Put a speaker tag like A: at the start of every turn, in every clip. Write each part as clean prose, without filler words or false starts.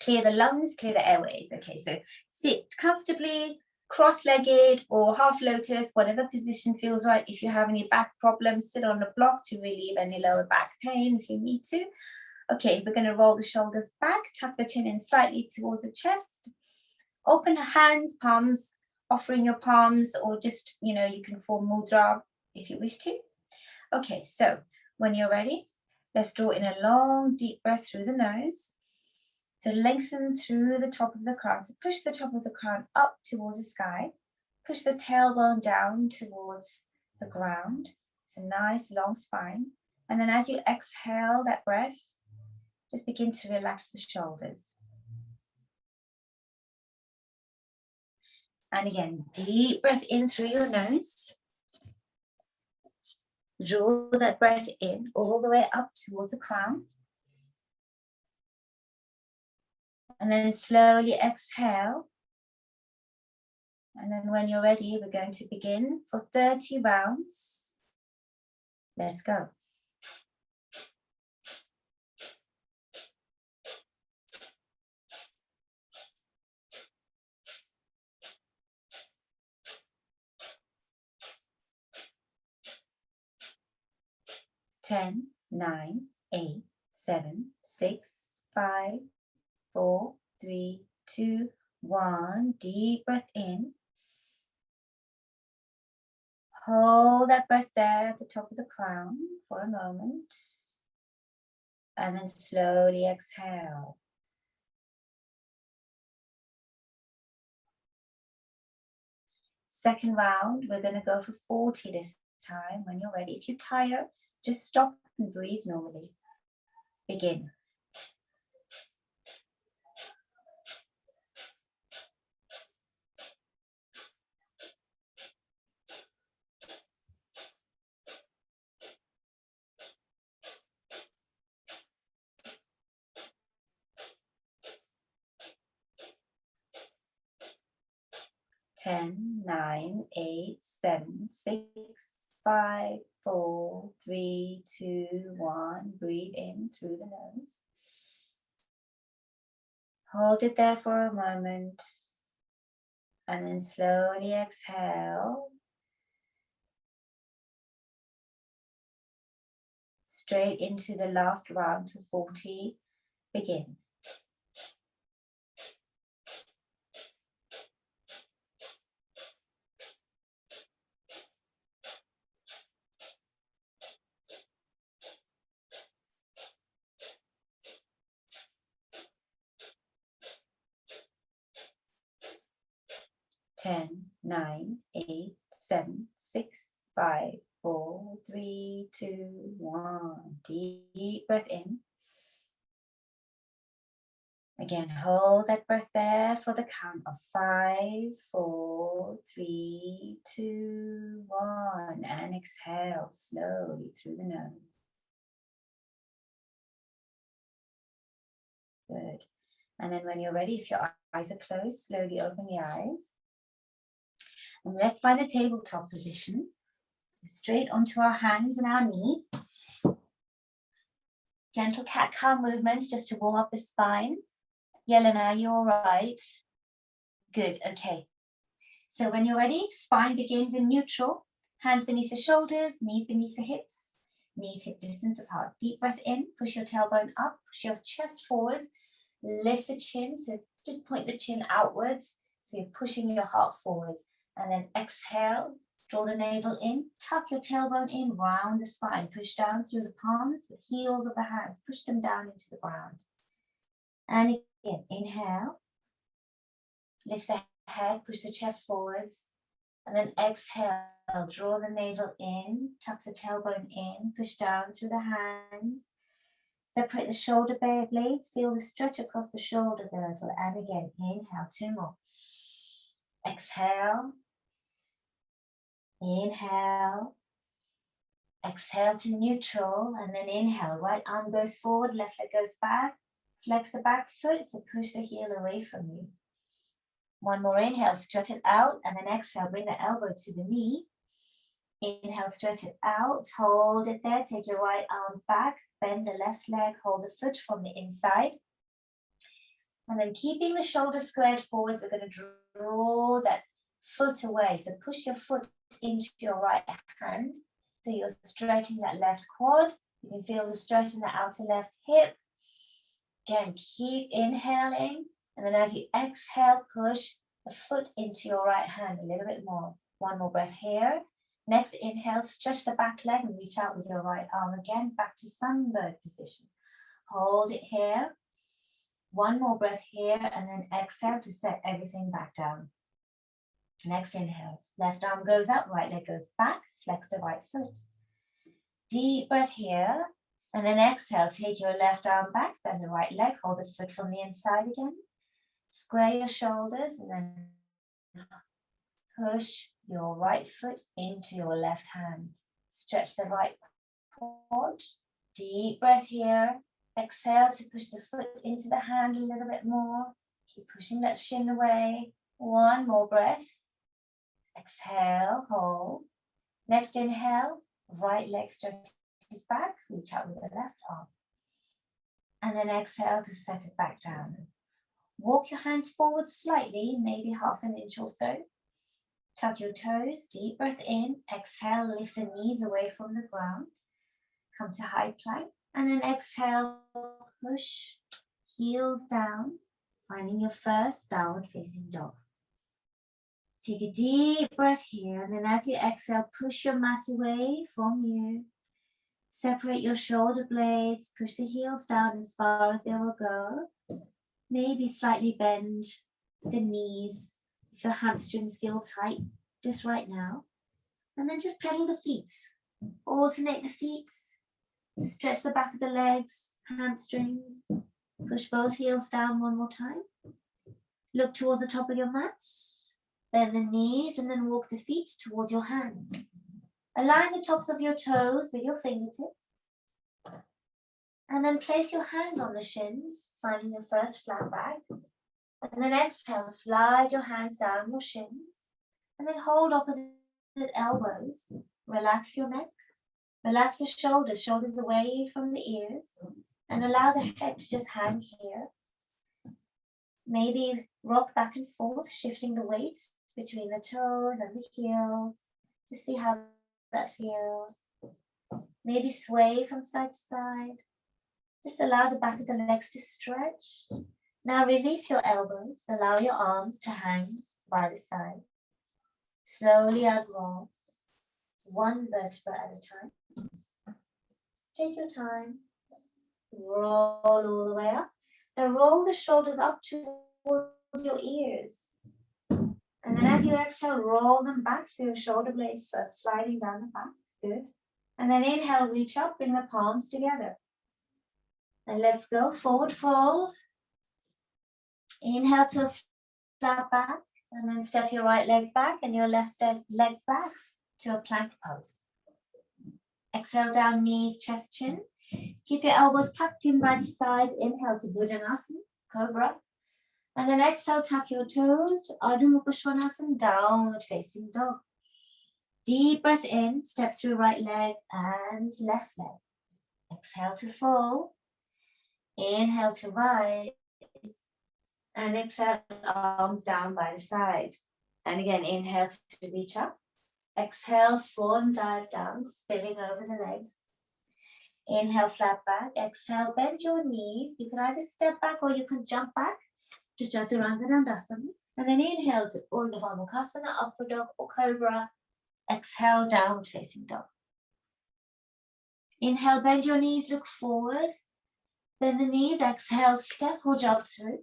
A: Clear the lungs, clear the airways. Okay, so sit comfortably, cross-legged or half lotus, whatever position feels right. If you have any back problems, sit on a block to relieve any lower back pain if you need to. Okay, we're going to roll the shoulders back, tuck the chin in slightly towards the chest. Open hands, palms, offering your palms, or just, you can form mudra if you wish to. Okay, so when you're ready, let's draw in a long, deep breath through the nose. So lengthen through the top of the crown. So push the top of the crown up towards the sky. Push the tailbone down towards the ground. It's a nice long spine. And then as you exhale that breath, just begin to relax the shoulders. And again, deep breath in through your nose. Draw that breath in all the way up towards the crown. And then slowly exhale. And then when you're ready, we're going to begin for 30 rounds. Let's go. Ten, 9, 8, 7, 6, 5, 4, 3, 2, 1. Deep breath in. Hold that breath there at the top of the crown for a moment. And then slowly exhale. Second round, we're going to go for 40 this time. When you're ready, if you're tired, just stop and breathe normally. Begin. Ten, 9, 8, 7, 6, 5, 4, 3, 2, 1. Breathe in through the nose. Hold it there for a moment. And then slowly exhale. Straight into the last round for 40. Begin. Ten, 9, 8, 7, 6, 5, 4, 3, 2, 1. Deep breath in. Again, hold that breath there for the count of 5, 4, 3, 2, 1. And exhale slowly through the nose. Good. And then when you're ready, if your eyes are closed, slowly open the eyes. And let's find a tabletop position. Straight onto our hands and our knees. Gentle cat-cow movements just to warm up the spine. Yelena, are you all right? Good, okay. So when you're ready, spine begins in neutral. Hands beneath the shoulders, knees beneath the hips. Knees hip distance apart. Deep breath in, push your tailbone up, push your chest forwards. Lift the chin, so just point the chin outwards. So you're pushing your heart forwards. And then exhale, draw the navel in, tuck your tailbone in, round the spine. Push down through the palms, the heels of the hands. Push them down into the ground. And again, inhale. Lift the head, push the chest forwards. And then exhale, draw the navel in, tuck the tailbone in, push down through the hands. Separate the shoulder blades, feel the stretch across the shoulder girdle. And again, inhale, 2 more. Exhale. Inhale. Exhale to neutral, and then inhale. Right arm goes forward, left leg goes back. Flex the back foot, so push the heel away from you. 1 more inhale, stretch it out, and then exhale, bring the elbow to the knee. Inhale, stretch it out, hold it there, take your right arm back, bend the left leg, hold the foot from the inside. And then keeping the shoulders squared forwards, we're going to draw that foot away. So push your foot into your right hand. So you're stretching that left quad. You can feel the stretch in the outer left hip. Again, keep inhaling. And then as you exhale, push the foot into your right hand a little bit more. One more breath here. Next inhale, stretch the back leg and reach out with your right arm again, back to sunbird position. Hold it here. One more breath here, and then exhale to set everything back down. Next inhale, left arm goes up, right leg goes back, flex the right foot. Deep breath here, and then exhale, take your left arm back, bend the right leg, hold the foot from the inside again. Square your shoulders, and then push your right foot into your left hand. Stretch the right quad. Deep breath here. Exhale to push the foot into the hand a little bit more. Keep pushing that shin away. One more breath. Exhale, hold. Next inhale, right leg stretches back. Reach out with the left arm. And then exhale to set it back down. Walk your hands forward slightly, maybe half an inch or so. Tuck your toes, deep breath in. Exhale, lift the knees away from the ground. Come to high plank. And then exhale, push, heels down, finding your first downward facing dog. Take a deep breath here, and then as you exhale, push your mat away from you. Separate your shoulder blades, push the heels down as far as they will go. Maybe slightly bend the knees if your hamstrings feel tight just right now. And then just pedal the feet, alternate the feet. Stretch the back of the legs, hamstrings. Push both heels down one more time. Look towards the top of your mat. Bend the knees and then walk the feet towards your hands. Align the tops of your toes with your fingertips. And then place your hands on the shins, finding your first flat back. And then exhale, slide your hands down your shins. And then hold opposite elbows. Relax your neck. Relax the shoulders away from the ears, and allow the head to just hang here. Maybe rock back and forth, shifting the weight between the toes and the heels to see how that feels. Maybe sway from side to side. Just allow the back of the legs to stretch. Now release your elbows, allow your arms to hang by the side. Slowly unroll, one vertebra at a time. Take your time, roll all the way up. Now roll the shoulders up towards your ears. And then as you exhale, roll them back so your shoulder blades are sliding down the back. Good. And then inhale, reach up, bring the palms together. And let's go, forward fold. Inhale to a flat back, and then step your right leg back and your left leg back to a plank pose. Exhale down, knees, chest, chin. Keep your elbows tucked in by the sides. Inhale to Buddhanasana, Cobra. And then exhale, tuck your toes to Ardha Mukha Svanasana, downward facing dog. Deep breath in, step through right leg and left leg. Exhale to fold. Inhale to rise. And exhale, arms down by the side. And again, inhale to reach up. Exhale, swan dive down, spilling over the legs. Inhale, flat back. Exhale, bend your knees. You can either step back or you can jump back to Chaturanga Dandasana. And then inhale to Urdhva Mukhasana, upward dog or cobra. Exhale, downward facing dog. Inhale, bend your knees, look forward. Bend the knees, exhale, step or jump through.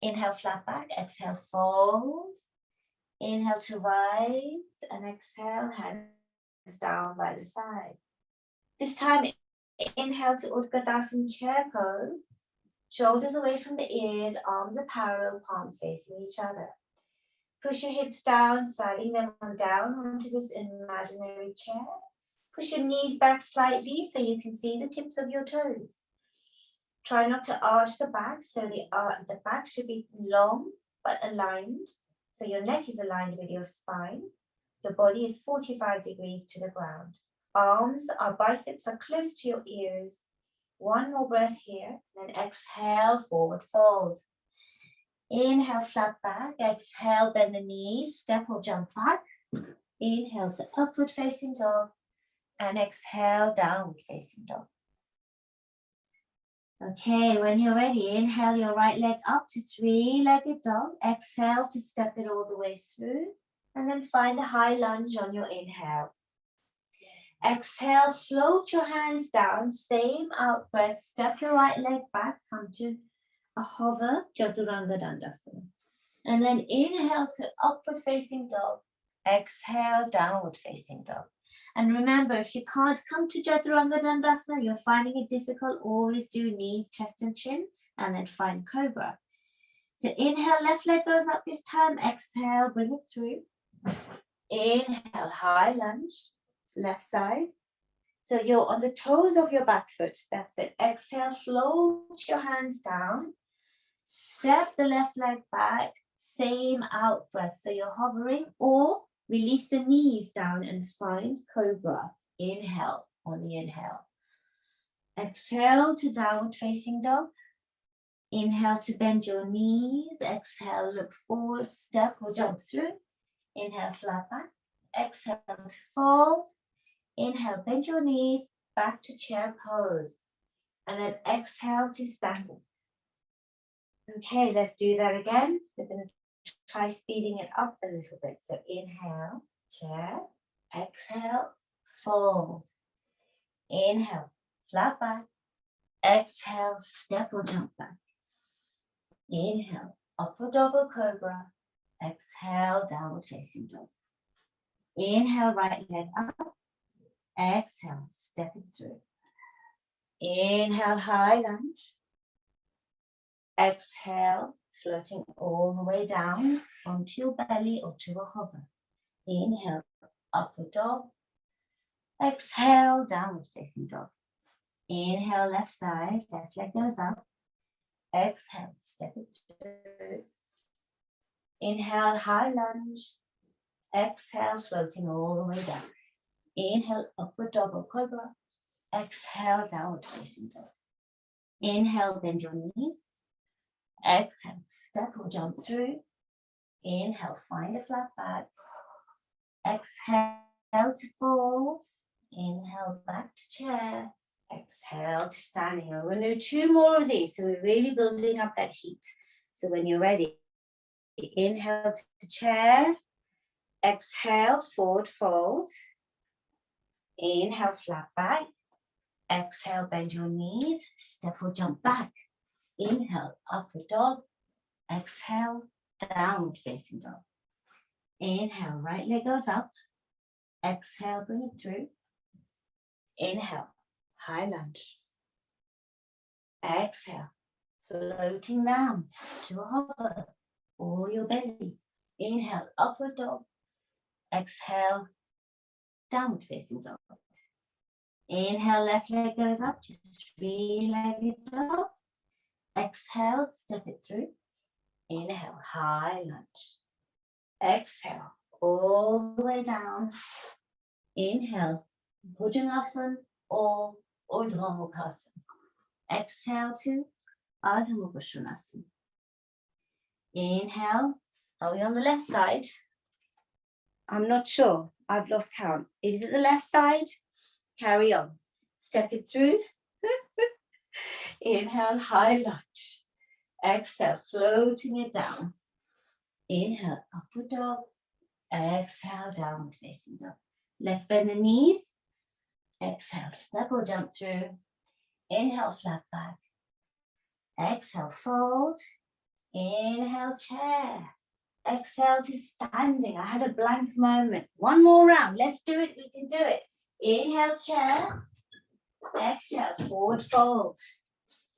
A: Inhale, flat back. Exhale, fold. Inhale to rise and exhale, hands down by the side. This time, inhale to Utkatasana chair pose. Shoulders away from the ears, arms are parallel, palms facing each other. Push your hips down, sliding them down onto this imaginary chair. Push your knees back slightly so you can see the tips of your toes. Try not to arch the back, so the back should be long but aligned. So your neck is aligned with your spine. Your body is 45 degrees to the ground. Arms, our biceps are close to your ears. One more breath here, then exhale, forward fold. Inhale, flat back. Exhale, bend the knees, step or jump back. Inhale to upward facing dog. And exhale, downward facing dog. Okay, when you're ready, inhale your right leg up to three-legged dog. Exhale to step it all the way through. And then find a high lunge on your inhale. Exhale, float your hands down. Same out breath. Step your right leg back. Come to a hover, Chaturanga Dandasana. And then inhale to upward facing dog. Exhale, downward facing dog. And remember, if you can't come to Chaturanga Dandasana, you're finding it difficult, always do knees, chest and chin, and then find Cobra. So inhale, left leg goes up this time. Exhale, bring it through. Inhale, high lunge, left side. So you're on the toes of your back foot. That's it. Exhale, float your hands down. Step the left leg back. Same out breath. So you're hovering, or release the knees down and find Cobra. Inhale on the inhale. Exhale to downward facing dog. Inhale to bend your knees. Exhale, look forward, step or jump through. Inhale, flat back. Exhale to fold. Inhale, bend your knees, back to chair pose. And then exhale to standing. Okay, let's do that again. We're going to try speeding it up a little bit. So inhale, chair. Exhale, fold. Inhale, flat back. Exhale, step or jump back. Inhale, upward dog or cobra. Exhale, downward facing dog. Inhale, right leg up. Exhale, step it through. Inhale, high lunge. Exhale, floating all the way down onto your belly or to a hover. Inhale, upward dog. Exhale, downward facing dog. Inhale, left side, left leg goes up. Exhale, step it through. Inhale, high lunge. Exhale, floating all the way down. Inhale, upward dog or cobra. Exhale, downward facing dog. Inhale, bend your knees. Exhale, step or jump through. Inhale, find a flat back. Exhale to fold. Inhale, back to chair. Exhale to standing. We're going to do two more of these. So we're really building up that heat. So when you're ready, inhale to chair. Exhale, forward fold. Inhale, flat back. Exhale, bend your knees. Step or jump back. Inhale, upward dog. Exhale, downward facing dog. Inhale, right leg goes up. Exhale, bring it through. Inhale, high lunge. Exhale, floating down to a hover or your belly. Inhale, upward dog. Exhale, downward facing dog. Inhale, left leg goes up to three-legged dog. Exhale, step it through. Inhale, high lunge. Exhale, all the way down. Inhale, Bhujangasana or Urdhva Mukhasana. Exhale to Ardha Mukha Svanasana. Inhale. Are we on the left side? I'm not sure. I've lost count. Is it the left side? Carry on. Step it through. Inhale, high lunge. Exhale, floating it down. Inhale, upward dog. Exhale, downward facing dog. Let's bend the knees. Exhale, step or jump through. Inhale, flat back. Exhale, fold. Inhale, chair. Exhale to standing. I had a blank moment. One more round. Let's do it. We can do it. Inhale, chair. Exhale, forward fold.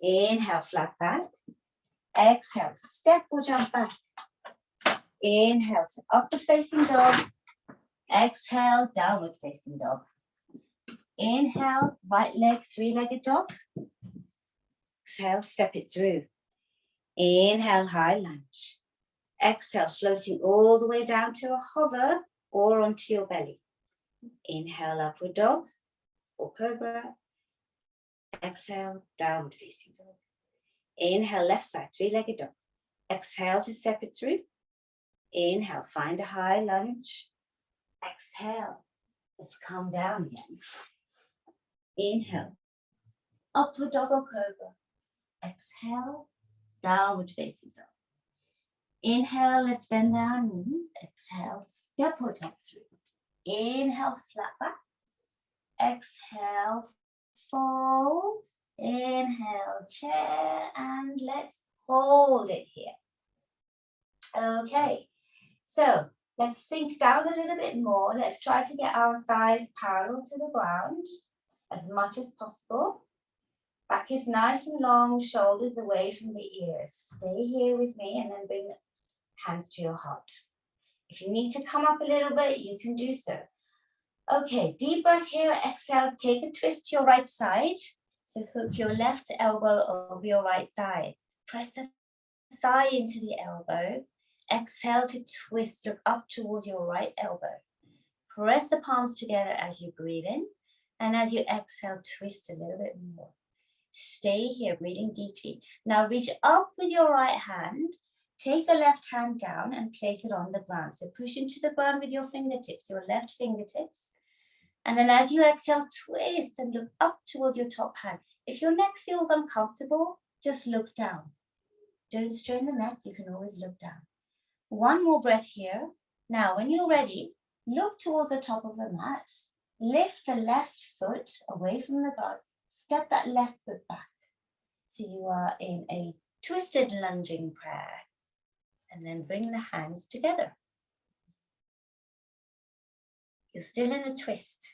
A: Inhale, flat back. Exhale, step or jump back. Inhale to upward facing dog. Exhale, downward facing dog. Inhale, right leg, three-legged dog. Exhale, step it through. Inhale, high lunge. Exhale, floating all the way down to a hover or onto your belly. Inhale, upward dog or cobra. Exhale, downward facing dog. Inhale, left side, three-legged dog. Exhale to step it through. Inhale, find a high lunge. Exhale, let's come down again. Inhale, upward dog or cobra. Exhale, downward facing dog. Inhale, let's bend our knees. Exhale, step or top through. Inhale, flat back. Exhale, fold. Inhale, chair, and let's hold it here. Okay, so let's sink down a little bit more. Let's try to get our thighs parallel to the ground as much as possible. Back is nice and long, shoulders away from the ears. Stay here with me and then bring hands to your heart. If you need to come up a little bit, you can do so. Okay, deep breath here. Exhale, take a twist to your right side. So hook your left elbow over your right thigh. Press the thigh into the elbow. Exhale to twist, look up towards your right elbow. Press the palms together as you breathe in. And as you exhale, twist a little bit more. Stay here, breathing deeply. Now reach up with your right hand. Take the left hand down and place it on the ground. So push into the ground with your fingertips, your left fingertips. And then as you exhale, twist and look up towards your top hand. If your neck feels uncomfortable, just look down. Don't strain the neck, you can always look down. One more breath here. Now, when you're ready, look towards the top of the mat. Lift the left foot away from the ground. Step that left foot back. So you are in a twisted lunging prayer. And then bring the hands together. You're still in a twist.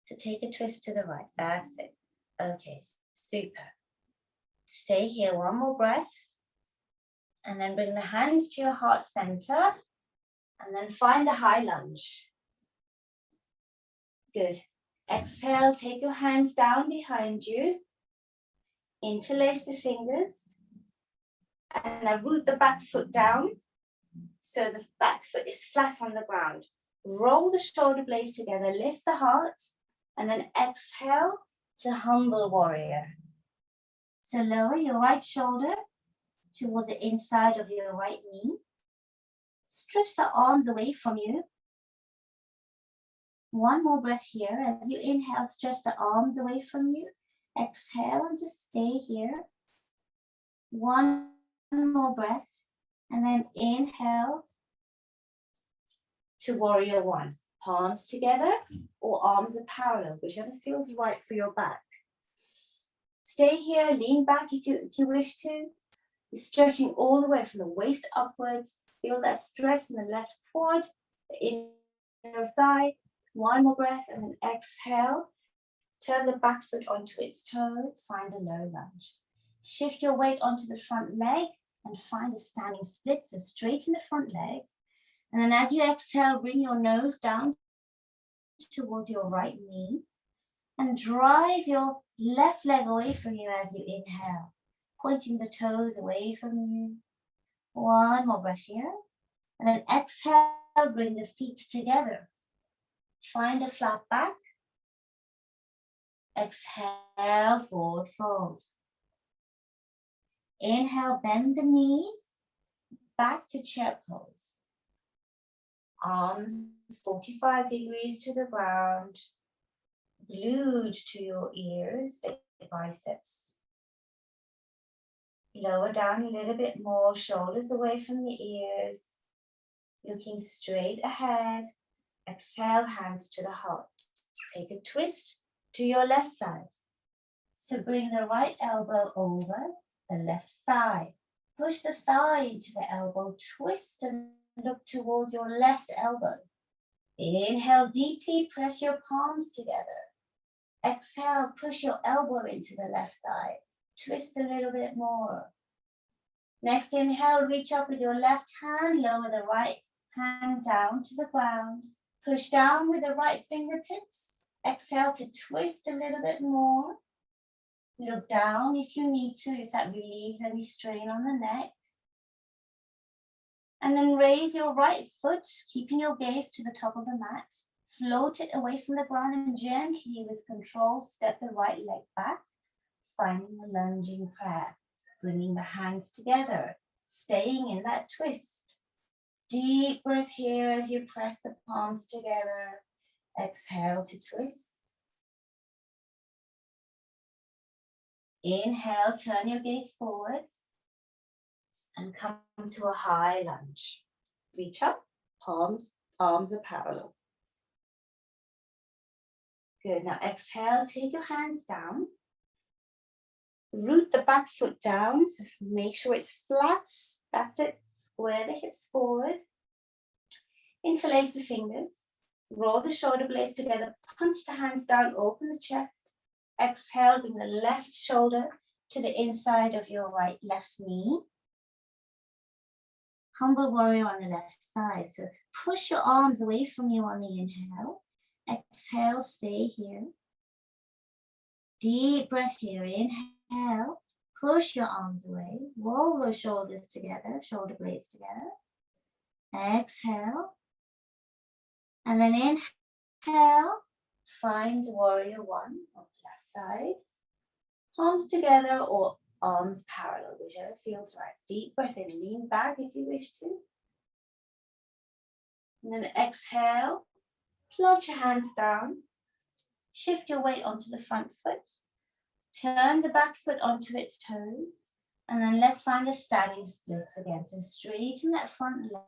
A: So take a twist to the right. That's it. Okay, super. Stay here, one more breath. And then bring the hands to your heart center. And then find a high lunge. Good. Exhale, take your hands down behind you. Interlace the fingers. And now root the back foot down. So the back foot is flat on the ground. Roll the shoulder blades together, lift the heart, and then exhale to humble warrior. So lower your right shoulder towards the inside of your right knee. Stretch the arms away from you. One more breath here. As you inhale, stretch the arms away from you. Exhale and just stay here. One more breath. And then inhale to warrior one. Palms together or arms are parallel, whichever feels right for your back. Stay here, lean back if you wish to. You're stretching all the way from the waist upwards. Feel that stretch in the left quad, the inner thigh. One more breath and then exhale. Turn the back foot onto its toes. Find a low lunge. Shift your weight onto the front leg and find a standing split. So straighten the front leg. And then as you exhale, bring your nose down towards your right knee and drive your left leg away from you as you inhale, pointing the toes away from you. One more breath here. And then exhale, bring the feet together. Find a flat back. Exhale, forward fold. Inhale, bend the knees, back to chair pose. Arms 45 degrees to the ground, glued to your ears, the biceps. Lower down a little bit more, shoulders away from the ears, looking straight ahead. Exhale, hands to the heart. Take a twist to your left side. So bring the right elbow over the left thigh. Push the thigh into the elbow, twist and look towards your left elbow. Inhale deeply, press your palms together. Exhale, push your elbow into the left thigh. Twist a little bit more. Next inhale, reach up with your left hand, lower the right hand down to the ground. Push down with the right fingertips. Exhale to twist a little bit more. Look down if you need to, if that relieves any strain on the neck. And then raise your right foot, keeping your gaze to the top of the mat. Float it away from the ground and gently, with control, step the right leg back, finding a lunging prayer. Bringing the hands together, staying in that twist. Deep breath here as you press the palms together. Exhale to twist. Inhale, turn your gaze forwards and come to a high lunge. Reach up, arms are parallel. Good, now exhale, take your hands down. Root the back foot down, so make sure it's flat. That's it, square the hips forward. Interlace the fingers. Roll the shoulder blades together, punch the hands down, open the chest. Exhale, bring the left shoulder to the inside of your left knee. Humble warrior on the left side. So push your arms away from you on the inhale. Exhale, stay here. Deep breath here. Inhale, push your arms away. Roll those shoulders together, shoulder blades together. Exhale. And then inhale, find warrior one on the left side. Palms together or arms parallel, whichever feels right. Deep breath in, lean back if you wish to. And then exhale, plot your hands down. Shift your weight onto the front foot. Turn the back foot onto its toes. And then let's find the standing splits again. So straighten that front leg.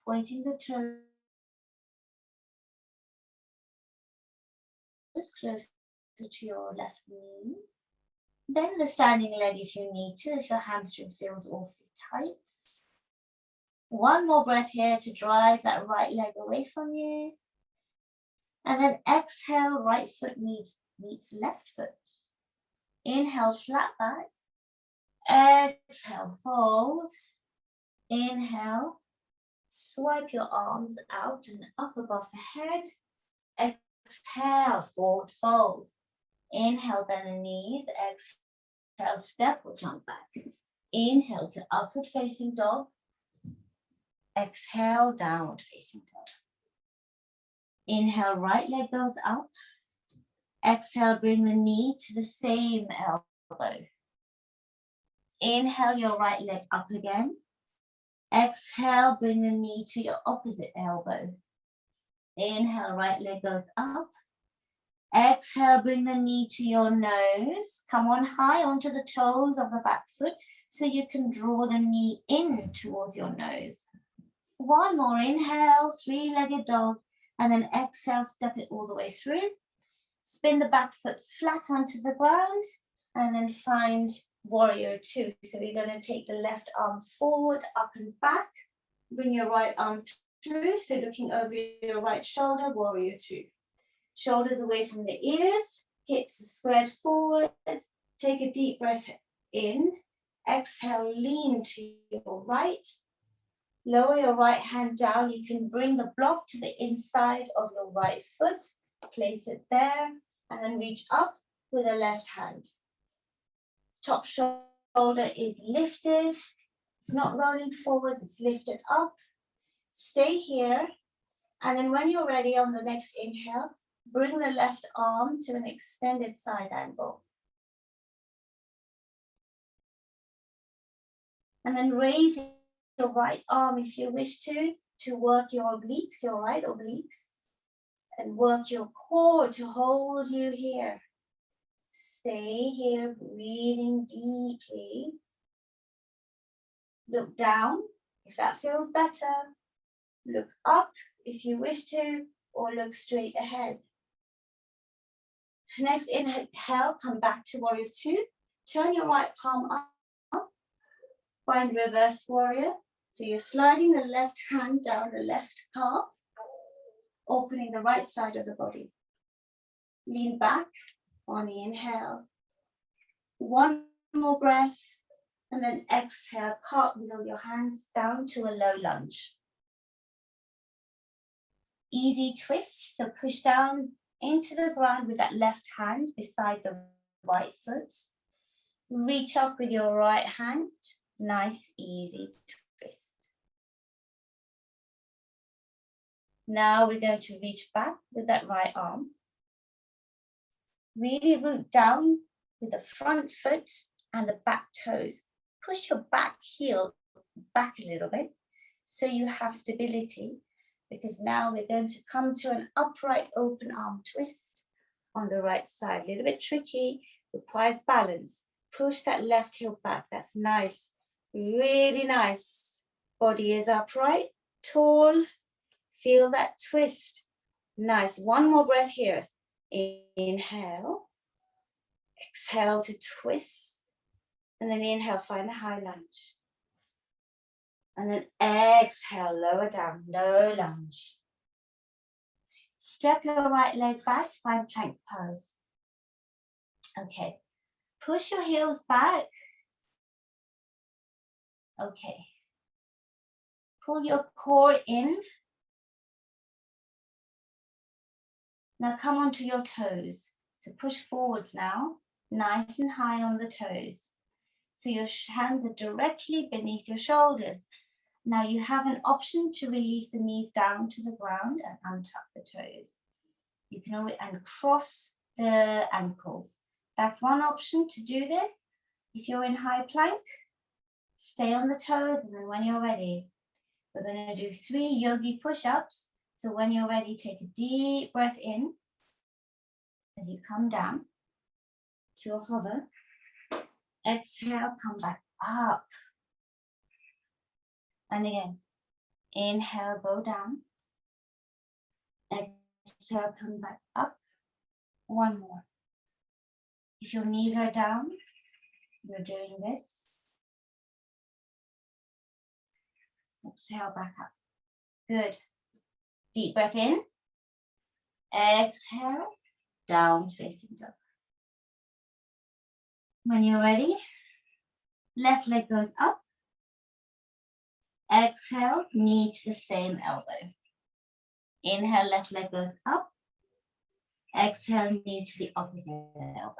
A: Pointing the toes closer to your left knee. Bend the standing leg if you need to, if your hamstring feels awfully tight. One more breath here to drive that right leg away from you. And then exhale, right foot meets left foot. Inhale, flat back. Exhale, fold. Inhale, swipe your arms out and up above the head. Exhale, forward fold. Inhale, bend the knees. Exhale, step or jump back. Inhale to upward facing dog. Exhale, downward facing dog. Inhale, right leg goes up. Exhale, bring the knee to the same elbow. Inhale, your right leg up again. Exhale, bring the knee to your opposite elbow. Inhale, right leg goes up. Exhale, bring the knee to your nose. Come on high onto the toes of the back foot so you can draw the knee in towards your nose. One more inhale, three-legged dog, and then exhale, step it all the way through. Spin the back foot flat onto the ground and then find warrior two. So we're going to take the left arm forward, up and back. Bring your right arm through, so looking over your right shoulder, warrior two. Shoulders away from the ears, hips squared forward. Take a deep breath in. Exhale, lean to your right. Lower your right hand down. You can bring the block to the inside of your right foot. Place it there and then reach up with the left hand. Top shoulder is lifted. It's not rolling forwards, it's lifted up. Stay here. And then when you're ready on the next inhale, bring the left arm to an extended side angle. And then raise your right arm if you wish to work your obliques, your right obliques. And work your core to hold you here. Stay here, breathing deeply. Look down if that feels better. Look up if you wish to, or look straight ahead. Next inhale, come back to warrior two. Turn your right palm up. Find reverse warrior. So you're sliding the left hand down the left calf, opening the right side of the body. Lean back on the inhale. One more breath, and then exhale, cartwheel your hands down to a low lunge. Easy twist, so push down into the ground with that left hand beside the right foot. Reach up with your right hand, nice easy twist. Now we're going to reach back with that right arm. Really root down with the front foot and the back toes. Push your back heel back a little bit so you have stability, because now we're going to come to an upright open arm twist on the right side. A little bit tricky, requires balance. Push that left heel back. That's nice. Really nice. Body is upright, tall. Feel that twist. Nice. One more breath here. Inhale. Exhale to twist. And then inhale, find a high lunge. And then exhale, lower down, low lunge. Step your right leg back, find plank pose. Okay. Push your heels back. Okay. Pull your core in. Now come onto your toes. So push forwards now, nice and high on the toes. So your hands are directly beneath your shoulders. Now you have an option to release the knees down to the ground and untuck the toes. You can always cross the ankles. That's one option to do this. If you're in high plank, stay on the toes, and then when you're ready, we're going to do 3 yogi push-ups. So when you're ready, take a deep breath in as you come down to your hover. Exhale, come back up. And again, inhale, go down. Exhale, come back up. One more. If your knees are down, you're doing this. Exhale, back up. Good. Deep breath in. Exhale, down facing dog. When you're ready, left leg goes up. Exhale, knee to the same elbow. Inhale, left leg goes up. Exhale, knee to the opposite elbow.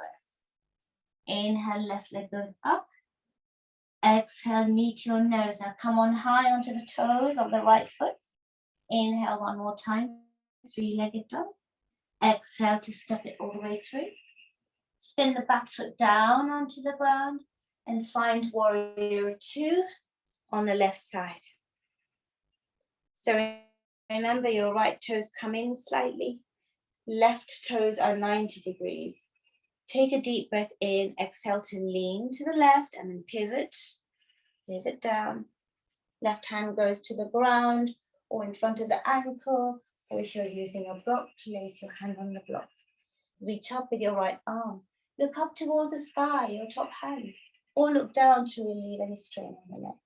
A: Inhale, left leg goes up. Exhale, knee to your nose. Now come on high onto the toes of the right foot. Inhale one more time, 3-legged dog. Exhale to step it all the way through. Spin the back foot down onto the ground and find warrior 2 on the left side. So remember, your right toes come in slightly. Left toes are 90 degrees. Take a deep breath in, exhale to lean to the left and then pivot down. Left hand goes to the ground or in front of the ankle, or if you're using a block, place your hand on the block. Reach up with your right arm. Look up towards the sky, your top hand, or look down to relieve any strain on the neck.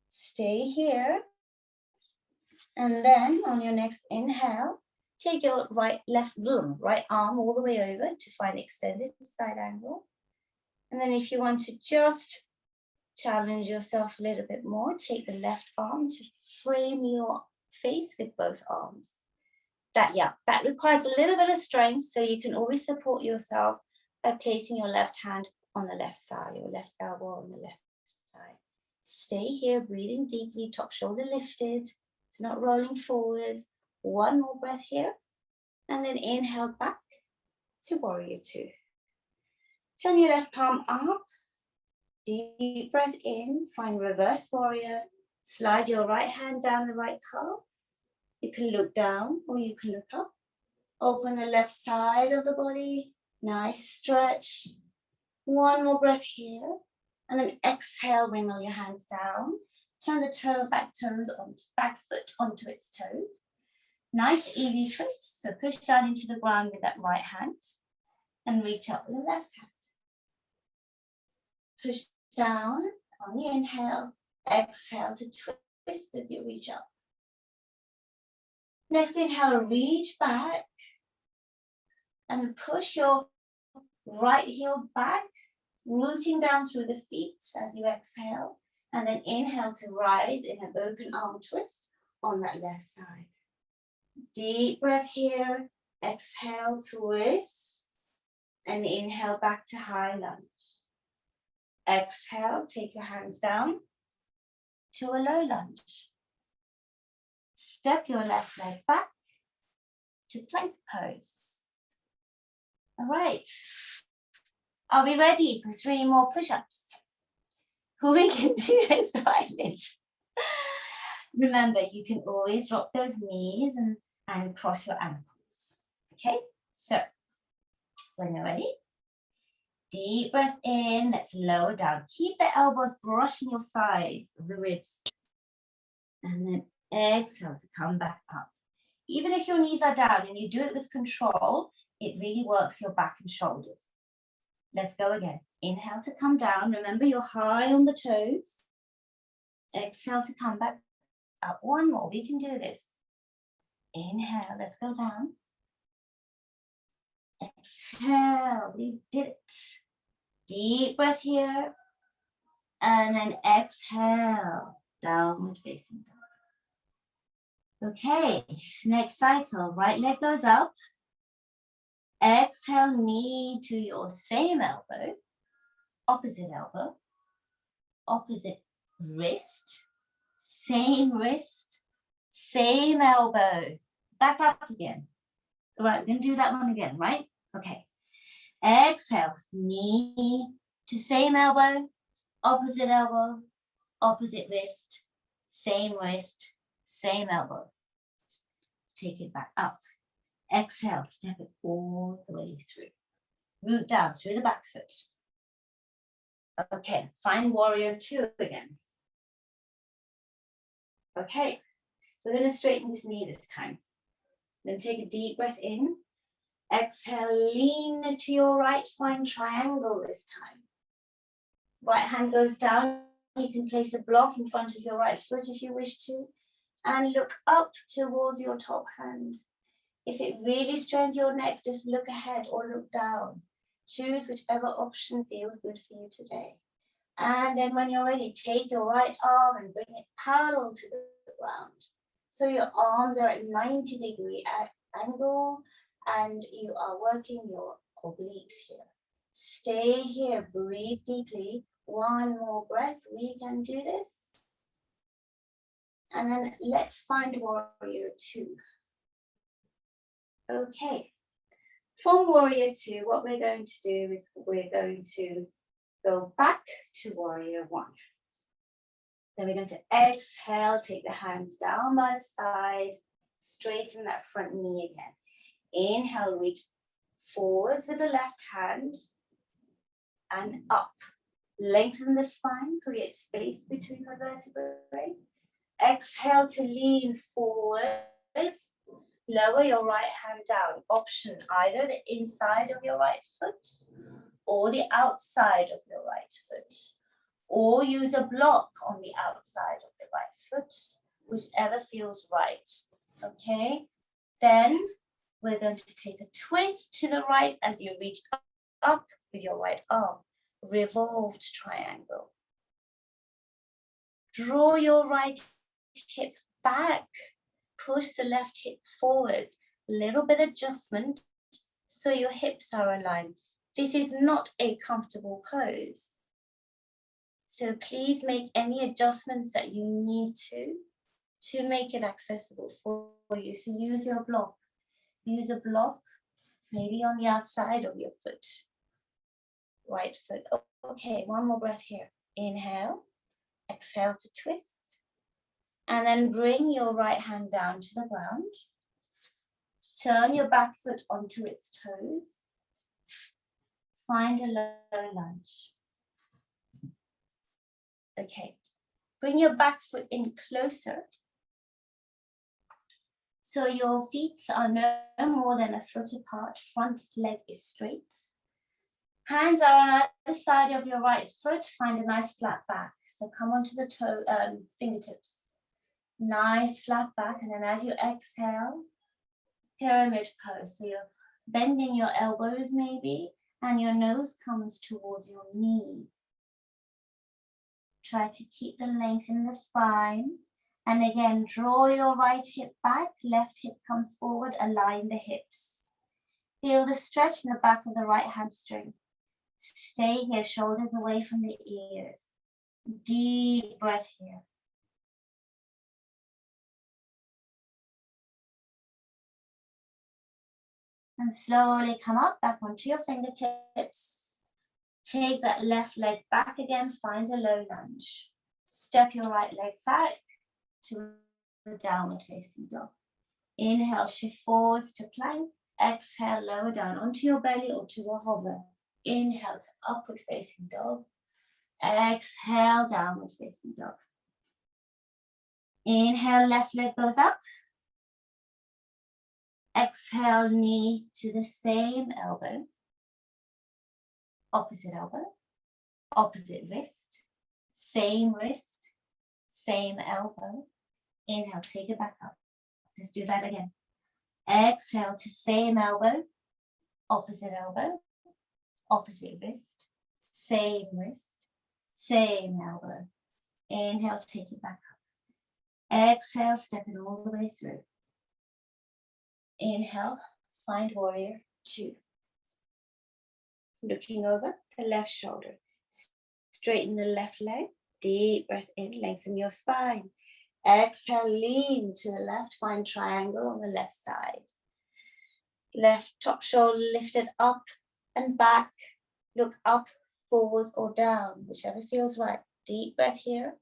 A: Stay here. And then on your next inhale, take your right arm all the way over to find extended side angle. And then if you want to just challenge yourself a little bit more, take the left arm to frame your face with both arms. That requires a little bit of strength, so you can always support yourself by placing your left hand on the left thigh, your left elbow on the left thigh. Stay here, breathing deeply, top shoulder lifted. It's not rolling forwards. One more breath here. And then inhale back to warrior 2. Turn your left palm up. Deep breath in. Find reverse warrior. Slide your right hand down the right calf. You can look down or you can look up. Open the left side of the body. Nice stretch. One more breath here. And then exhale, bring all your hands down. Turn the back foot onto its toes. Nice easy twist. So push down into the ground with that right hand and reach up with the left hand. Push down on the inhale. Exhale to twist as you reach up. Next inhale, reach back and push your right heel back, rooting down through the feet as you exhale. And then inhale to rise in an open arm twist on that left side. Deep breath here. Exhale, twist. And inhale back to high lunge. Exhale, take your hands down to a low lunge. Step your left leg back to plank pose. All right. Are we ready for 3 more push-ups? We can do this right. Remember, you can always drop those knees and cross your ankles. Okay, so when you're ready, deep breath in, let's lower down. Keep the elbows brushing your sides of the ribs. And then exhale to come back up. Even if your knees are down and you do it with control, it really works your back and shoulders. Let's go again. Inhale to come down. Remember, you're high on the toes. Exhale to come back up. One more. We can do this. Inhale. Let's go down. Exhale. We did it. Deep breath here. And then exhale. Downward facing dog. Okay. Next cycle. Right leg goes up. Exhale, knee to your same elbow, opposite elbow, opposite wrist, same elbow. Back up again. All right, we're going to do that one again, right? Okay. Exhale, knee to same elbow, opposite wrist, same elbow. Take it back up. Exhale, step it all the way through. Root down through the back foot. Okay, find warrior 2 again. Okay, so we're going to straighten this knee this time. Then take a deep breath in. Exhale, lean to your right, find triangle this time. Right hand goes down. You can place a block in front of your right foot if you wish to. And look up towards your top hand. If it really strains your neck, just look ahead or look down. Choose whichever option feels good for you today. And then when you're ready, take your right arm and bring it parallel to the ground. So your arms are at 90-degree angle and you are working your obliques here. Stay here, breathe deeply. One more breath, we can do this. And then let's find warrior 2. Okay, from warrior 2, what we're going to do is we're going to go back to warrior 1. Then we're going to exhale, take the hands down by the side, straighten that front knee again. Inhale, reach forwards with the left hand and up. Lengthen the spine, create space between the vertebrae. Exhale to lean forwards. Lower your right hand down. Option either the inside of your right foot or the outside of your right foot. Or use a block on the outside of the right foot, whichever feels right. Okay? Then we're going to take a twist to the right as you reach up with your right arm. Revolved triangle. Draw your right hip back. Push the left hip forwards. Little bit adjustment so your hips are aligned. This is not a comfortable pose. So please make any adjustments that you need to make it accessible for you. So use your block. Use a block maybe on the outside of your foot. Right foot. Okay, one more breath here. Inhale. Exhale to twist. And then bring your right hand down to the ground. Turn your back foot onto its toes. Find a low lunge. Okay. Bring your back foot in closer. So your feet are no more than a foot apart. Front leg is straight. Hands are on either side of your right foot. Find a nice flat back. So come onto the fingertips. Nice flat back, and then as you exhale, pyramid pose. So you're bending your elbows maybe, and your nose comes towards your knee. Try to keep the length in the spine. And again, draw your right hip back, left hip comes forward, align the hips. Feel the stretch in the back of the right hamstring. Stay here, shoulders away from the ears. Deep breath here. And slowly come up, back onto your fingertips. Take that left leg back again, find a low lunge. Step your right leg back to a downward facing dog. Inhale, shift forwards to plank. Exhale, lower down onto your belly or to a hover. Inhale to upward facing dog. Exhale, downward facing dog. Inhale, left leg goes up. Exhale, knee to the same elbow. Opposite elbow. Opposite wrist. Same wrist. Same elbow. Inhale, take it back up. Let's do that again. Exhale to same elbow. Opposite elbow. Opposite wrist. Same wrist. Same elbow. Inhale, take it back up. Exhale, stepping all the way through. Inhale, find warrior 2. Looking over the left shoulder. Straighten the left leg. Deep breath in, lengthen your spine. Exhale, lean to the left, find triangle on the left side. Left top shoulder lifted up and back. Look up, forwards or down, whichever feels right. Deep breath here.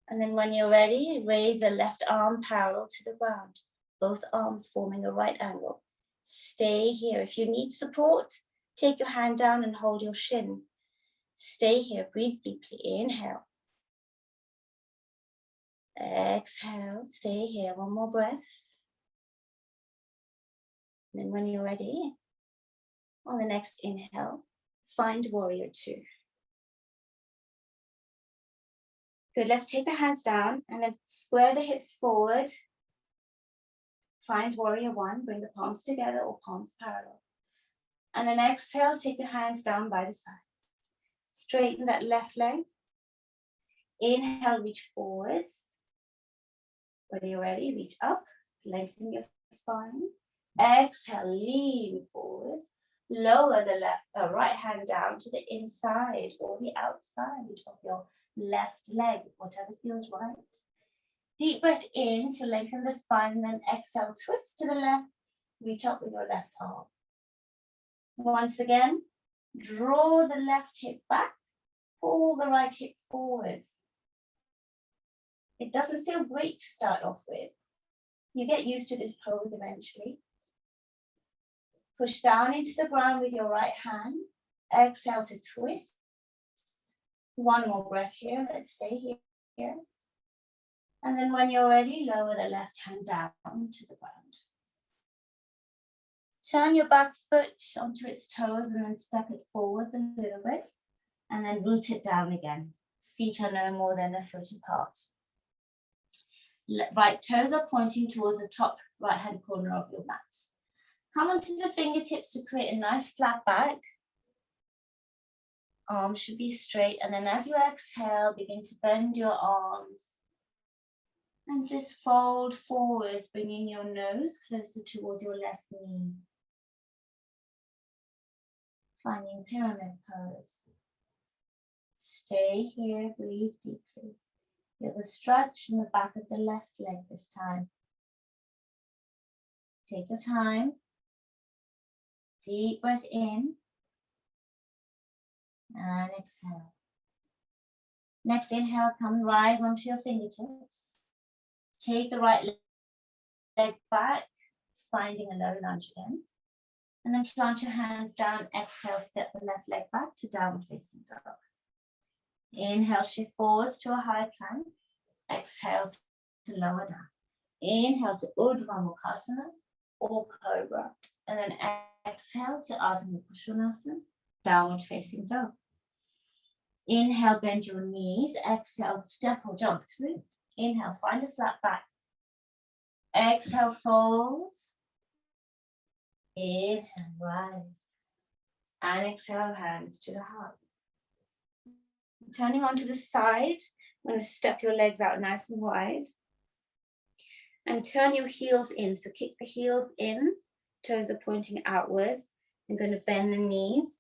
A: And then when you're ready, raise the left arm parallel to the ground. Both arms forming a right angle. Stay here. If you need support, take your hand down and hold your shin. Stay here. Breathe deeply. Inhale. Exhale. Stay here. One more breath. And then when you're ready, on the next inhale, find warrior 2. Good. Let's take the hands down and then square the hips forward. Find warrior 1. Bring the palms together or palms parallel. And then exhale, take your hands down by the sides. Straighten that left leg. Inhale, reach forwards. When you're ready, reach up. Lengthen your spine. Exhale, lean forwards. Lower the right hand down to the inside or the outside of your left leg, whatever feels right. Deep breath in to lengthen the spine, and then exhale, twist to the left, reach up with your left arm. Once again, draw the left hip back, pull the right hip forwards. It doesn't feel great to start off with. You get used to this pose eventually. Push down into the ground with your right hand. Exhale to twist. One more breath here. Let's stay here. And then when you're ready, lower the left hand down to the ground. Turn your back foot onto its toes and then step it forwards a little bit. And then root it down again. Feet are no more than a foot apart. Right toes are pointing towards the top right hand corner of your mat. Come onto the fingertips to create a nice flat back. Arms should be straight, and then as you exhale, begin to bend your arms. And just fold forwards, bringing your nose closer towards your left knee. Finding pyramid pose. Stay here, breathe deeply. Feel the stretch in the back of the left leg this time. Take your time. Deep breath in. And exhale. Next inhale, come rise onto your fingertips. Take the right leg back, finding a low lunge again. And then plant your hands down. Exhale, step the left leg back to downward facing dog. Inhale, shift forwards to a high plank. Exhale to lower down. Inhale to Urdhva Mukhasana or Cobra. And then exhale to Ardha Mukha, downward facing dog. Inhale, bend your knees. Exhale, step or jump through. Inhale, find a flat back. Exhale, fold. Inhale, rise. And exhale, hands to the heart. Turning onto the side, I'm going to step your legs out nice and wide. And turn your heels in. So kick the heels in, toes are pointing outwards. I'm going to bend the knees.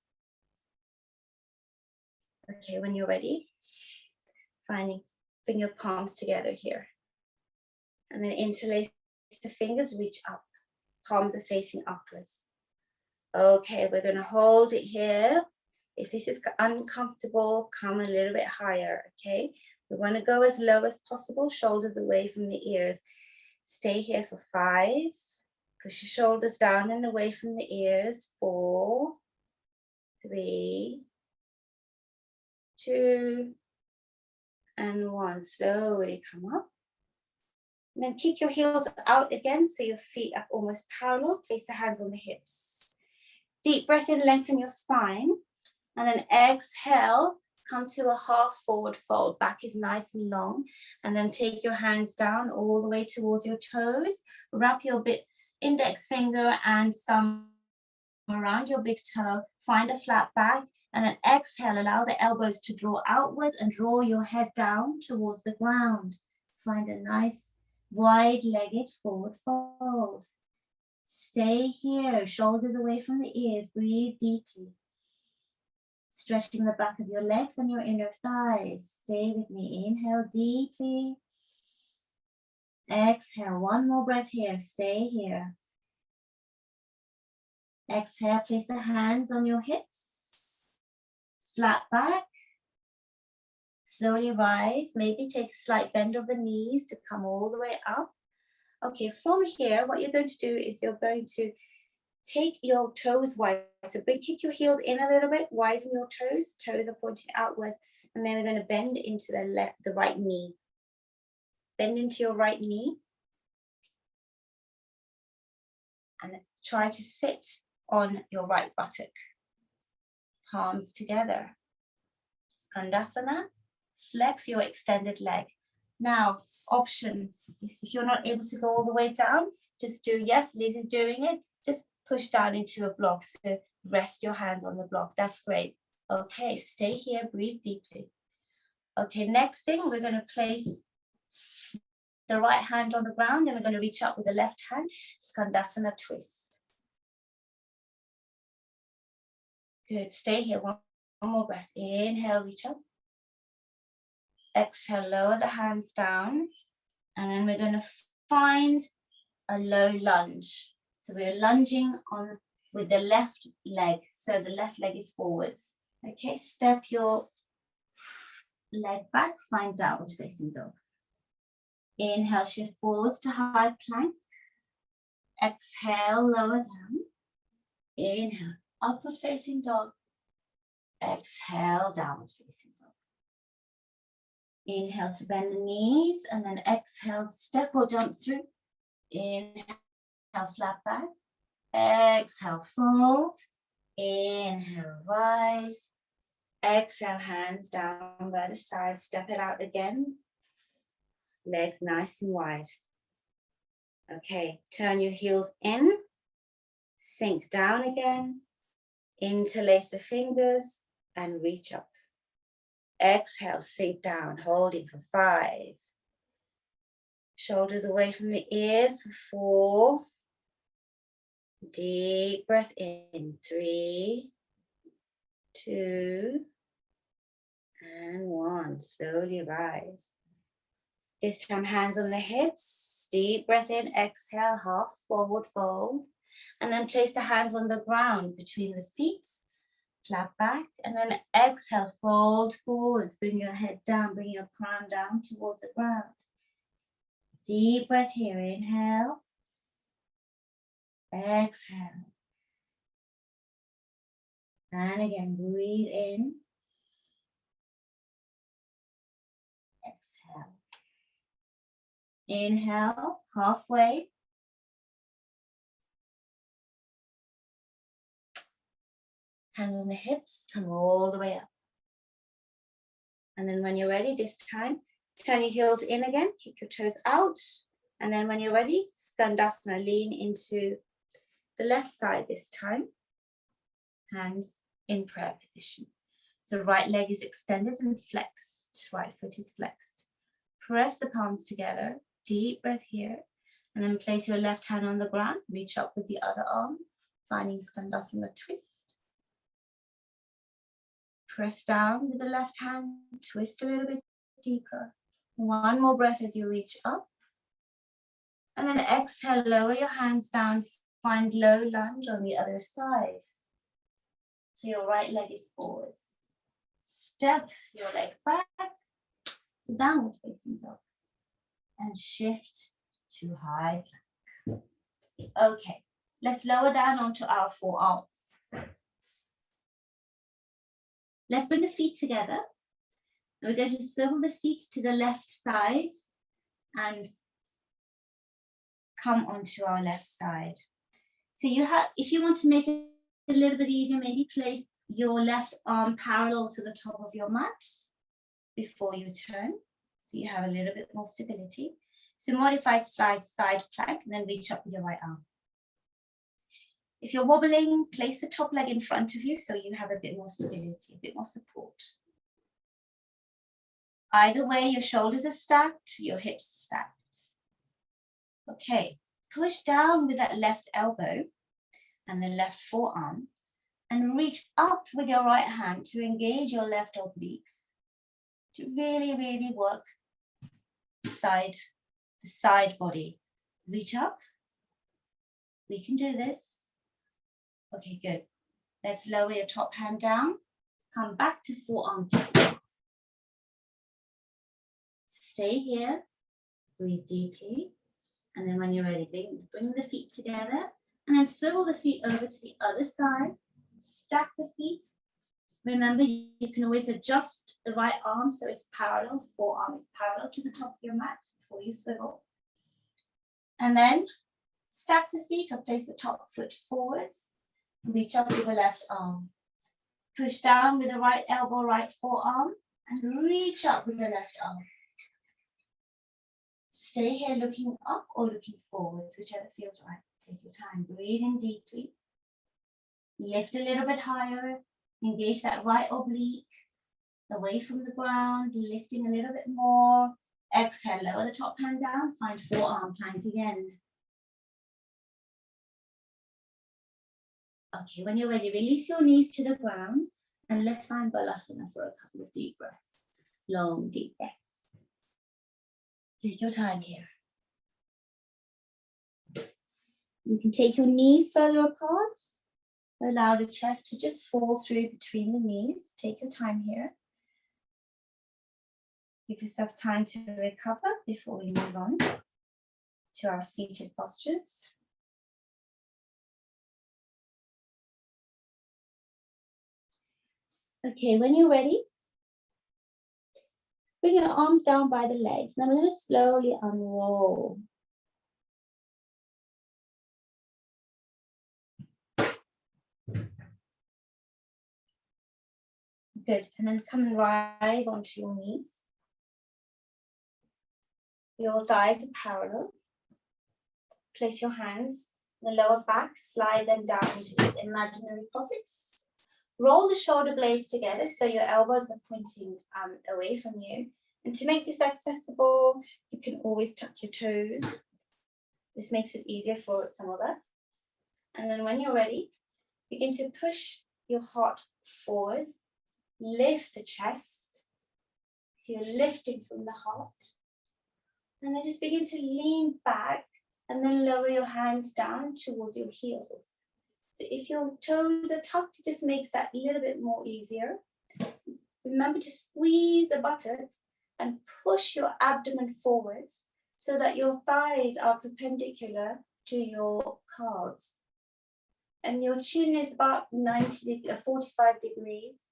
A: Okay, when you're ready, bring your palms together here. And then interlace the fingers, reach up.
B: palms are facing upwards. Okay, we're going to hold it here. If this is uncomfortable, come a little bit higher, okay? We want to go as low as possible, shoulders away from the ears. Stay here for 5. Push your shoulders down and away from the ears. 4, 3, 2, and 1. Slowly come up. And then kick your heels out again so your feet are almost parallel. Place the hands on the hips. Deep breath in, lengthen your spine. And then exhale, come to a half forward fold. Back is nice and long. And then take your hands down all the way towards your toes. Wrap your index finger and thumb around your big toe. Find a flat back. And then exhale, allow the elbows to draw outwards and draw your head down towards the ground. Find a nice wide-legged forward fold. Stay here, shoulders away from the ears. Breathe deeply. Stretching the back of your legs and your inner thighs. Stay with me. Inhale deeply. Exhale. One more breath here. Stay here. Exhale. Place the hands on your hips. Flat back. Slowly rise. Maybe take a slight bend of the knees to come all the way up. Okay, from here, what you're going to do is you're going to take your toes wide. So kick your heels in a little bit, widen your toes. Toes are pointing outwards. And then we're going to bend into the right knee. Bend into your right knee. And try to sit on your right buttock. Palms together. Skandasana. Flex your extended leg. Now, option, if you're not able to go all the way down, just do, yes, Liz is doing it. Just push down into a block. So rest your hands on the block. That's great. Okay, stay here, breathe deeply. Okay, next thing, we're going to place the right hand on the ground and we're going to reach up with the left hand. Skandasana twist. Good, stay here. One more breath. Inhale, reach up. Exhale, lower the hands down. And then we're going to find a low lunge. So we're lunging on with the left leg. So the left leg is forwards. Okay, step your leg back, find downward facing dog. Inhale, shift forwards to high plank. Exhale, lower down. Inhale, upward facing dog. Exhale, downward facing dog. Inhale to bend the knees and then exhale, step or jump through. Inhale, flat back. Exhale, fold. Inhale, rise. Exhale, hands down by the side. Step it out again. Legs nice and wide. Okay, turn your heels in. Sink down again. Interlace the fingers and reach up. Exhale, sink down, holding for 5. Shoulders away from the ears for 4. Deep breath in. 3, 2, and 1. Slowly rise. This time, hands on the hips. Deep breath in. Exhale, half forward fold. And then place the hands on the ground between the feet. Flat back. And then exhale, fold forwards. Bring your head down. Bring your crown down towards the ground. Deep breath here. Inhale. Exhale. And again, breathe in. Exhale. Inhale, halfway. Hands on the hips, come all the way up. And then when you're ready, this time, turn your heels in again, kick your toes out. And then when you're ready, Skandasana, lean into the left side this time. Hands in prayer position. So right leg is extended and flexed. Right foot is flexed. Press the palms together. Deep breath here. And then place your left hand on the ground. Reach up with the other arm. Finding Skandasana twist. Press down with the left hand. Twist a little bit deeper. One more breath as you reach up. And then exhale, lower your hands down.
A: find low lunge on the other side. So your right leg is forwards. Step your leg back to downward facing dog. And shift to high plank. Okay, let's lower down onto our forearms. Let's bring the feet together. We're going to swivel the feet to the left side and come onto our left side. So if you want to make it a little bit easier, maybe place your left arm parallel to the top of your mat before you turn. So you have a little bit more stability. So modified side plank and then reach up with your right arm. If you're wobbling, place the top leg in front of you so you have a bit more stability, a bit more support. Either way, your shoulders are stacked, your hips are stacked. Okay, push down with that left elbow and the left forearm and reach up with your right hand to engage your left obliques to really, really work the side body. Reach up. We can do this. Okay, good. Let's lower your top hand down. Come back to forearm plank. Stay here. Breathe deeply. And then when you're ready, bring the feet together and then swivel the feet over to the other side. Stack the feet. Remember, you can always adjust the right arm so it's parallel, forearm is parallel to the top of your mat before you swivel. And then stack the feet or place the top foot forwards. Reach up with the left arm. Push down with the right elbow, right forearm, and reach up with the left arm. Stay here looking up or looking forwards, whichever feels right. Take your time. Breathe in deeply. Lift a little bit higher. Engage that right oblique away from the ground, lifting a little bit more. Exhale, lower the top hand down. Find forearm plank again. Okay, when you're ready, release your knees to the ground and let's find Balasana for a couple of deep breaths. Long, deep breaths. Take your time here. You can take your knees further apart. Allow the chest to just fall through between the knees. Take your time here. Give yourself time to recover before we move on to our seated postures. Okay, when you're ready, bring your arms down by the legs. And I'm going to slowly unroll. Good. And then come and rise onto your knees. Your thighs are parallel. Place your hands in the lower back. Slide them down into the imaginary pockets. Roll the shoulder blades together so your elbows are pointing away from you. And to make this accessible, you can always tuck your toes. This makes it easier for some of us. And then when you're ready, begin to push your heart forwards. Lift the chest. So you're lifting from the heart. And then just begin to lean back and then lower your hands down towards your heels. So if your toes are tucked, it just makes that a little bit more easier. Remember to squeeze the buttocks and push your abdomen forwards so that your thighs are perpendicular to your calves. And your chin is about 45 degrees.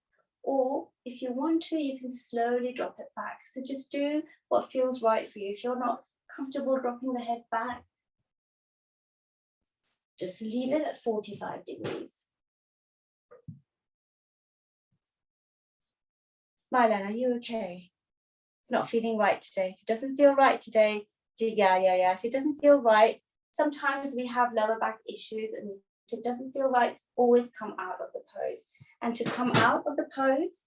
A: Or if you want to, you can slowly drop it back. So just do what feels right for you. If you're not comfortable dropping the head back, just leave it at 45 degrees. Mylan, are you okay? It's not feeling right today. If it doesn't feel right today, yeah. If it doesn't feel right, sometimes we have lower back issues, and if it doesn't feel right, always come out of the pose. And to come out of the pose,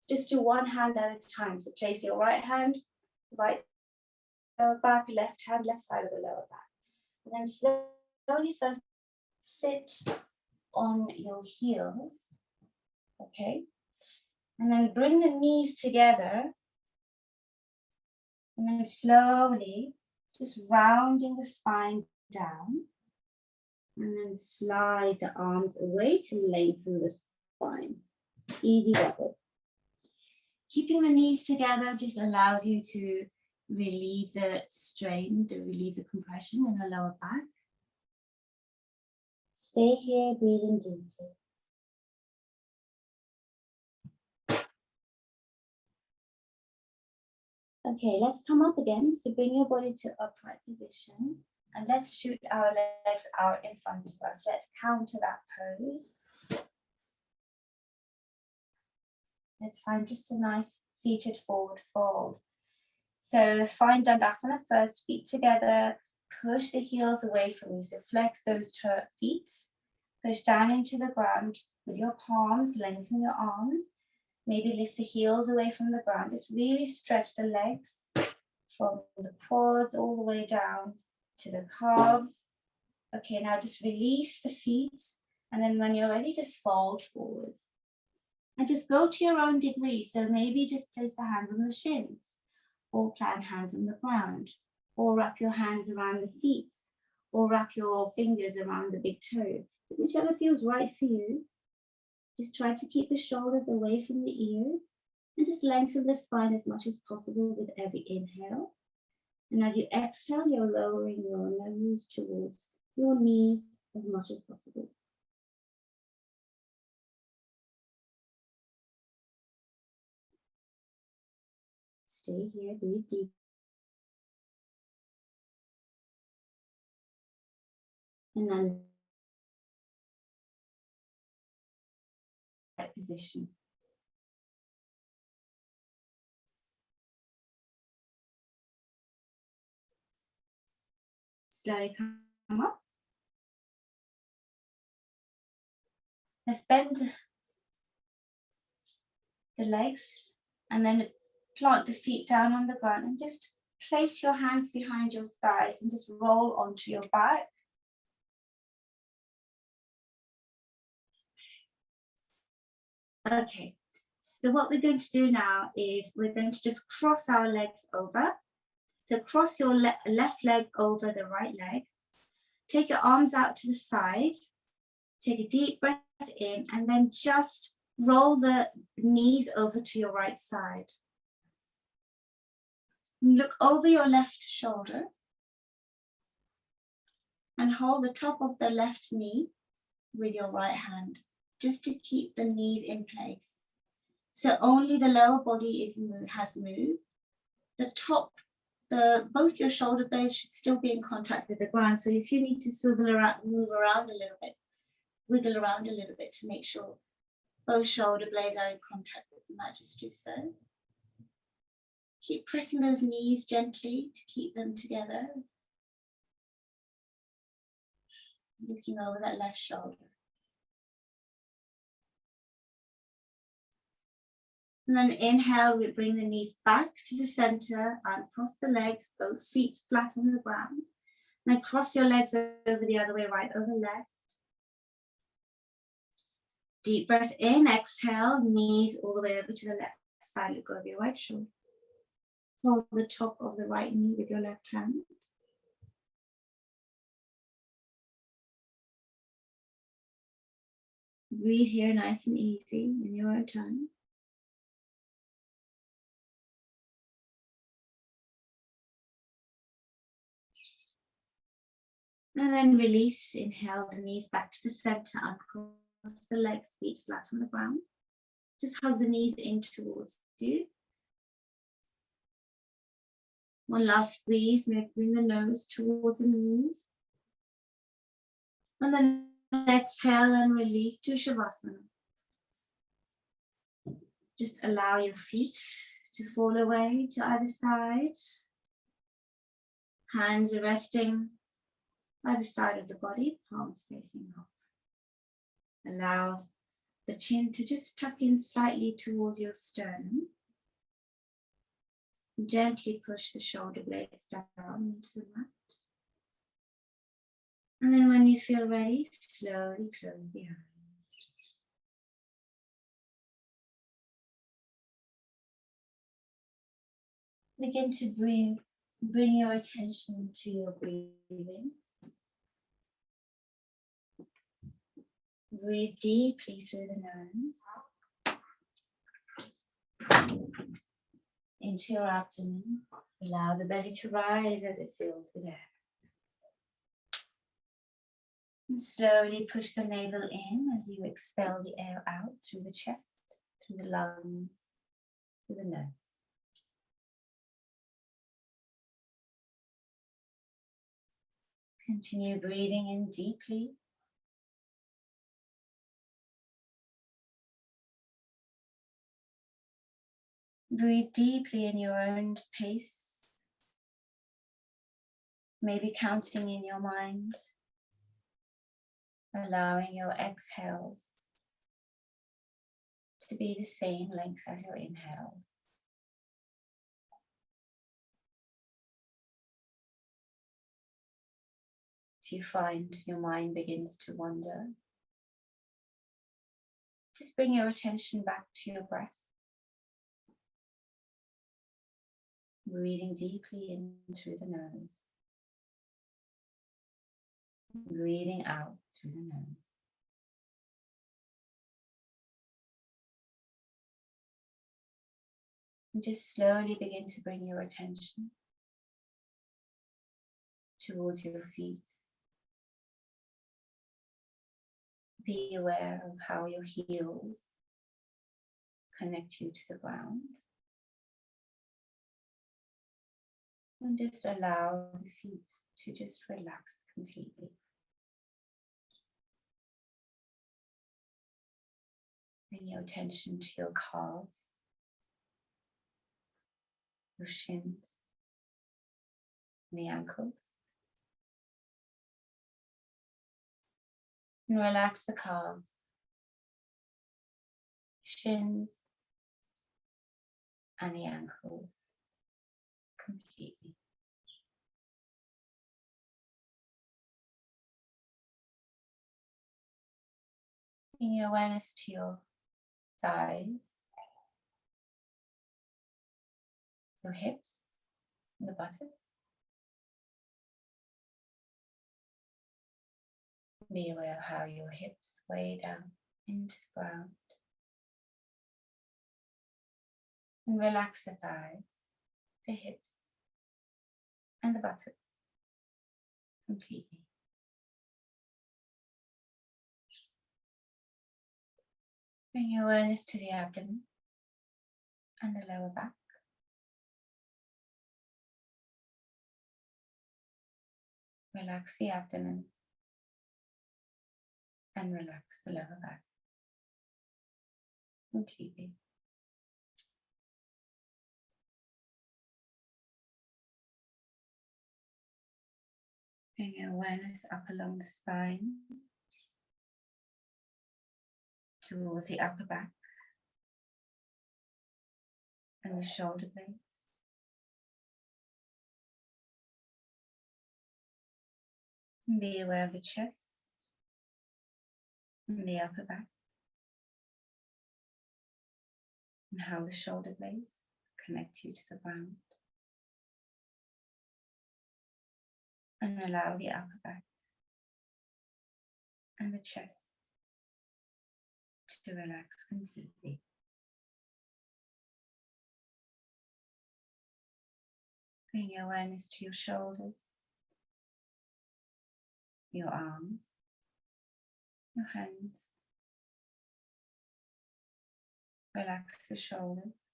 A: just do one hand at a time. So place your right hand, right lower back, left hand, left side of the lower back. And then slowly first sit on your heels, okay? And then bring the knees together. And then slowly, just rounding the spine down.
B: And then slide the arms away to lengthen the spine. Easy double.
A: Keeping the knees together just allows you to relieve the strain, to relieve the compression in the lower back.
B: Stay here, breathing deeply. Okay, let's come up again. So bring your body to upright position and let's shoot our legs out in front of us. Let's counter that pose. Let's find just a nice seated forward fold. So find Dandasana first, feet together, push the heels away from you. So flex those feet, push down into the ground with your palms, lengthen your arms. Maybe lift the heels away from the ground. Just really stretch the legs from the quads all the way down to the calves. Okay, now just release the feet. And then when you're ready, just fold forwards. And just go to your own degree. So maybe just place the hands on the shins, or plant hands on the ground, or wrap your hands around the feet, or wrap your fingers around the big toe. Whichever feels right for you. Just try to keep the shoulders away from the ears and just lengthen the spine as much as possible with every inhale. And as you exhale, you're lowering your nose towards your knees as much as possible. Stay here, breathe deep. And then right position. Slowly come up. Let's bend the legs and then plant the feet down on the ground and just place your hands behind your thighs and just roll onto your back. Okay, so what we're going to do now is we're going to just cross our legs over. So cross your left leg over the right leg. Take your arms out to the side. Take a deep breath in and then just roll the knees over to your right side. Look over your left shoulder and hold the top of the left knee with your right hand, just to keep the knees in place. So only the lower body has moved. The top, both your shoulder blades should still be in contact with the ground. So if you need to swivel around, move around a little bit, wiggle around a little bit to make sure both shoulder blades are in contact with the mat, just do so. Keep pressing those knees gently to keep them together. Looking over that left shoulder. And then inhale, we bring the knees back to the center and cross the legs, both feet flat on the ground. Then cross your legs over the other way, right over left. Deep breath in, exhale, knees all the way over to the left side, look over your right shoulder. Hold the top of the right knee with your left hand. Breathe here nice and easy in your own time. And then release, inhale the knees back to the center, uncross the legs, feet flat on the ground. Just hug the knees in towards you. One last squeeze, maybe bring the nose towards the knees. And then exhale and release to Shavasana. Just allow your feet to fall away to either side. Hands are resting by the side of the body, palms facing up. Allow the chin to just tuck in slightly towards your sternum. Gently push the shoulder blades down into the mat. And then when you feel ready, slowly close the eyes. Begin to bring your attention to your breathing.
A: Breathe deeply through the nose into your abdomen. Allow the belly to rise as it fills with air. And slowly push the navel in as you expel the air out through the chest, through the lungs, through the nose. Continue breathing in deeply. Breathe deeply in your own pace. Maybe counting in your mind, allowing your exhales to be the same length as your inhales. If you find your mind begins to wander, just bring your attention back to your breath. Breathing deeply in through the nose. Breathing out through the nose. And just slowly begin to bring your attention towards your feet. Be aware of how your heels connect you to the ground. And just allow the feet to just relax completely. Bring your attention to your calves, your shins, and the ankles. And relax the calves, shins, and the ankles completely. Bring your awareness to your thighs, your hips, and the buttocks. Be aware of how your hips weigh down into the ground. And relax the thighs, the hips, and the buttocks completely. Bring your awareness to the abdomen and the lower back. Relax the abdomen and relax the lower back completely. Bring your awareness up along the spine towards the upper back and the shoulder blades. And be aware of the chest and the upper back and how the shoulder blades connect you to the ground. And allow the upper back and the chest to relax completely. Bring your awareness to your shoulders, your arms, your hands. Relax the shoulders.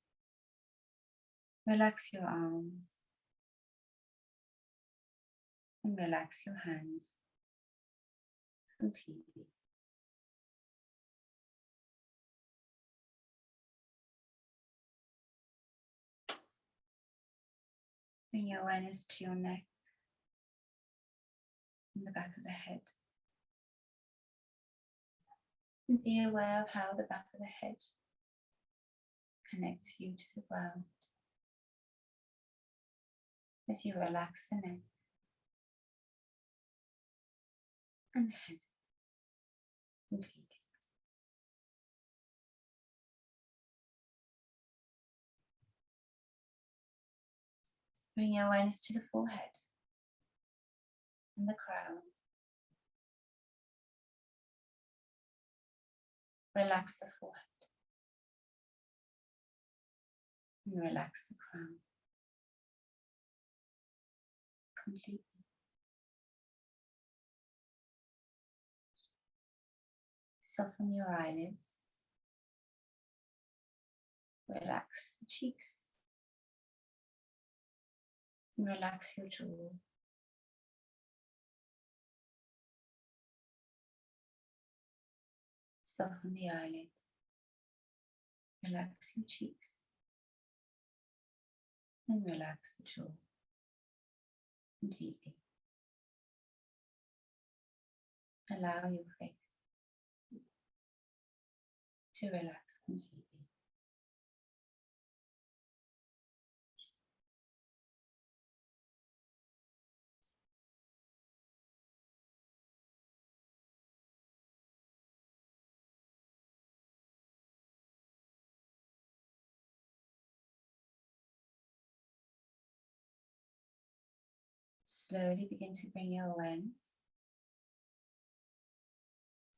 A: Relax your arms. And relax your hands completely. Bring your awareness to your neck and the back of the head. And be aware of how the back of the head connects you to the ground as you relax the neck and the head completely. Bring your awareness to the forehead and the crown.
B: Relax the forehead. And relax the crown. Completely. Soften your eyelids. Relax the cheeks. And relax your jaw. Soften the eyelids. Relax your cheeks. And relax the jaw completely. Allow your face to relax completely. Slowly begin to bring your awareness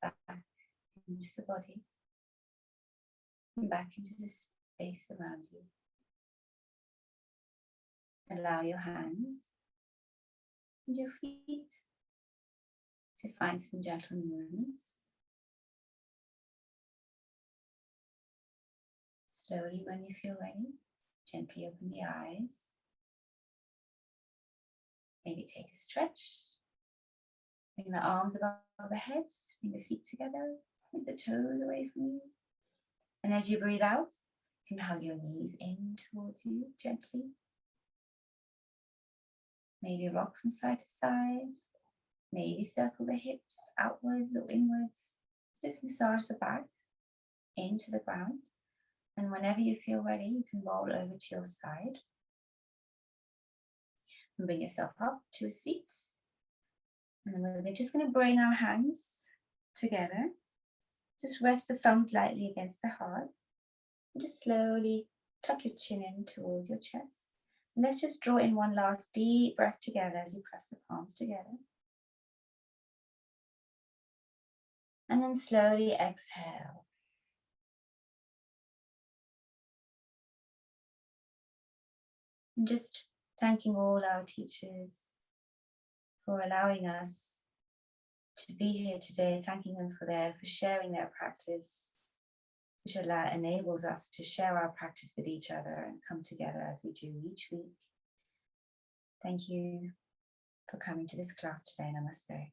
B: back into the body and back into the space around you. Allow your hands and your feet to find some gentle movements. Slowly, when you feel ready, gently open the eyes. Maybe take a stretch. Bring the arms above the head, bring the feet together, point the toes away from you. And as you breathe out, you can hug your knees in towards you gently. Maybe rock from side to side. Maybe circle the hips outwards or inwards. Just massage the back into the ground. And whenever you feel ready, you can roll over to your side. And bring yourself up to a seat. And then we're just going to bring our hands together. Just rest the thumbs lightly against the heart. And just slowly tuck your chin in towards your chest. And let's just draw in one last deep breath together as you press the palms together. And then slowly exhale. And just thanking all our teachers for allowing us to be here today, thanking them for sharing their practice, which enables us to share our practice with each other and come together as we do each week. Thank you for coming to this class today. Namaste.